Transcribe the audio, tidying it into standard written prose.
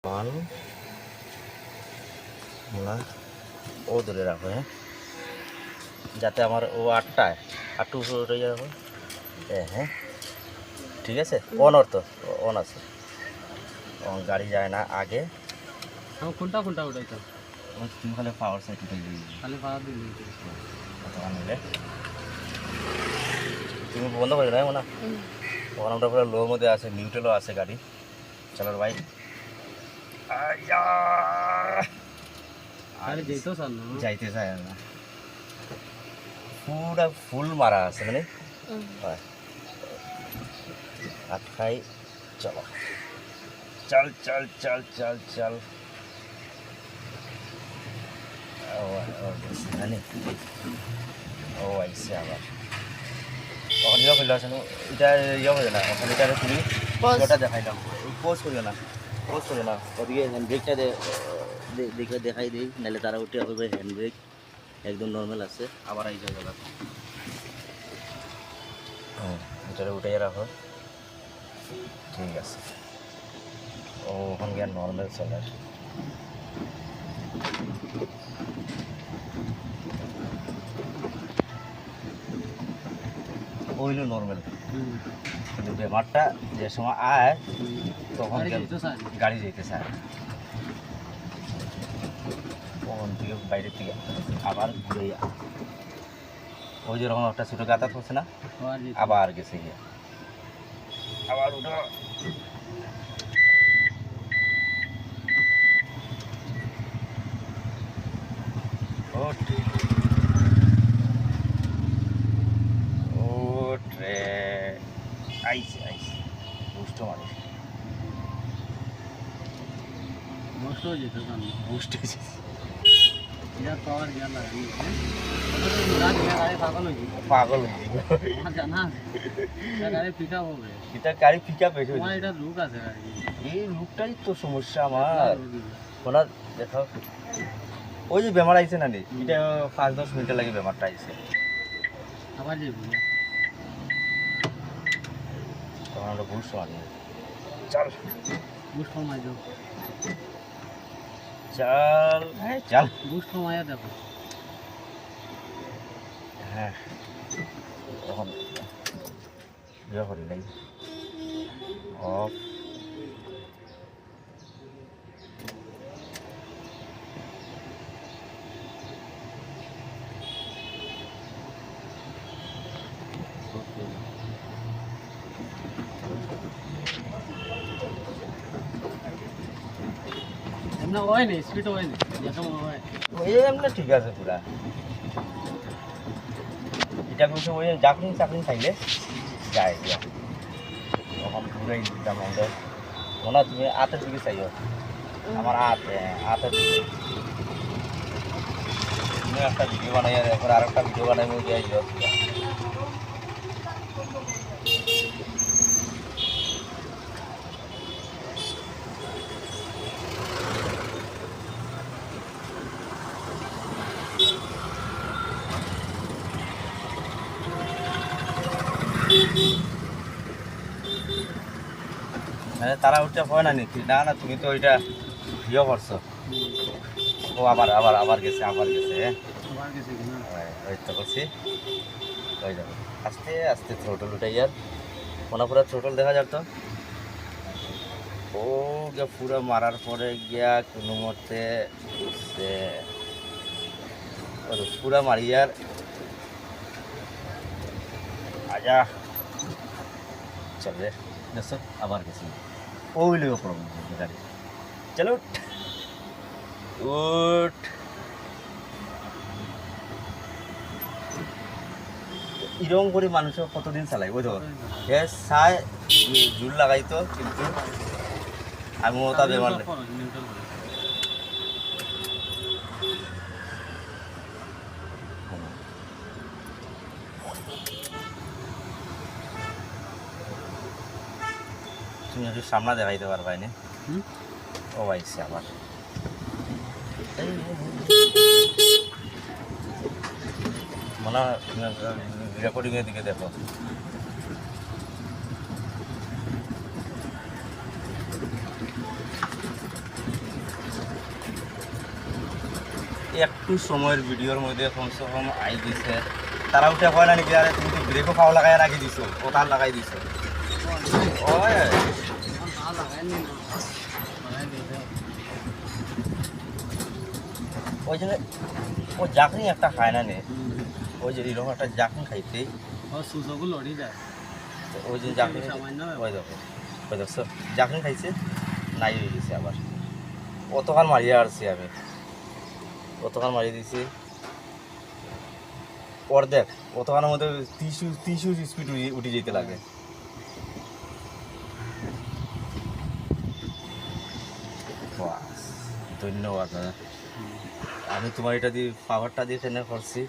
One না ও ধরে রাখো, হ্যাঁ, যাতে আমার ও আটটায় আটটু উপরে যাবো। হ্যাঁ ঠিক আছে, অন অর্থ অন আছে, গাড়ি যায় না আগে। কোনটা কোনটা ওটাই তো তুমি খালি পাওয়ার সাইড খালি পাওয়ার দিলি নিলে তুমি বন্ধ করে না না, তখন আমরা পুরো লোর মধ্যে আছে, নিউট্রেলও আছে গাড়ি। চলো ভাই, আরে যেতেও চান না, যাইতে চায় না, পুরা ফুল মারা আছে মানে। আটকাই, চলো চল চল চল চল চল। ও আইসে আবার ওখানে ইয়ে করলে আছে, এটা ইয়ে হবে না, ওখানে এটা তুমি ওটা দেখাইলাম, পোজ করিও না, পোজ করিও না, ওদিকে হ্যান্ড ব্রেকটা দেখে দেখাই দিই, নাহলে তারা উঠে হবে। হ্যান্ড ব্রেক একদম নর্মাল আছে, আবার এই জায়গা এটা উঠে রাখো, ঠিক আছে। ও ওখানে গিয়ে নর্মাল চলে, ওইলো নর্মাল। কিন্তু বেমারটা যে সময় আয় তখন গাড়ি যেতে চায়, ওখান থেকে বাইরের থেকে আবার ঘুরে ওই যেরকম একটা ছোটো গাতা করছে না, আবার গেছে গিয়ে আবার ওটা আইসে আইসে বুঝতে মানুষ নষ্ট হয়ে যেত বুঝতে পাওয়ার জ্ঞান লাগে পাগল হয়ে যাবে, পাগল হয়ে আমার জানা গাড়ি পিক আপ হবে, এটা গাড়ি পিক আপ হয়েছে, তোমার এটা লুক আছে গাড়ি, এই লুকটাই তো সমস্যা আমার। ওনার দেখো ওই যে বেমার আইছে না, এটা 5-10 মিনিটের লাগে বেমারটা আইছে, আবার যে তখন আমরা বুঝতে পারি। চল বুঝ কমাই যাও, চল হ্যাঁ চল বুঝ কমাইয়া দেখো। হ্যাঁ তখন ইয়ে করি নাই অফ, এমনি হয় না, স্পিড হয় না, যেরকম হয় এমনি ঠিক আছে পুরা। এটা বলছে ওই চাকরি চাকরি খাইলে যায় দিয়া, তখন ঘুরে দিতাম আমাদের মনে হয়। তুমি আতের দিকে চাইও, আমার আতের দিকে তুমি একটা ভিডিও বানাই, এরপর আর একটা ভিডিও বানাই মুই দিয়ে দিও। মানে তারা উঠতে হয় না নাকি? না না, তুমি তো ওইটা ইয়ে করছো। ও আবার আবার আবার গেছে, আবার গেছে, ওই তো করছি, ওই যাবে আস্তে আস্তে থ্রোটল উঠে যার, মনে পুরো থ্রোটল দেখা যার তো। ও গিয়া পুরো মারার পরে গিয়া কোনো মতে পুরা মারিয়ার আজা চল রে, দেখছো আবার গেছি, ওই লোক প্রবলেম গাড়ি। চলো উঠ, এরকম করে মানুষ কতদিন চালাই ওই তো চায় জুল লাগাইতো, কিন্তু আমি ওটা বেমার তুমি একটু সামনে দেখাইতে পারবাই না। ও আইসে আবার মনে হয় রেকর্ডিংয়ের দিকে দেখো, একটু সময়ের ভিডিওর মধ্যে কমসে কম আই দিছে তারা উঠে কয় না নাকি আরে তুমি তো ব্রেকও খাওয়া লাগাই রাখি দিছো কোথাও লাগাই দিছো ওই এখন পা লাগাইনি না লাগাই দিতে ওই জন্য ও জাকনি একটা খায় না নে ওই যে এরকম একটা জাকনি খাইতেই ও সুযোগও লড়ি যায় তো ওই যে জাকনি সামান্য ওই দেখো জাকনি খাইছে নাই হয়ে গেছে আবার অতখান মারিয়ে আসছি আমি অতখান মারিয়ে দিয়েছি অর্ধেক অতখানের মধ্যে 30 স্পিড উঠে যেতে লাগে বাস ধন্যবাদ দাদা আমি তোমার এটা দিয়ে পাওয়ারটা দিয়ে ট্রেনে করছি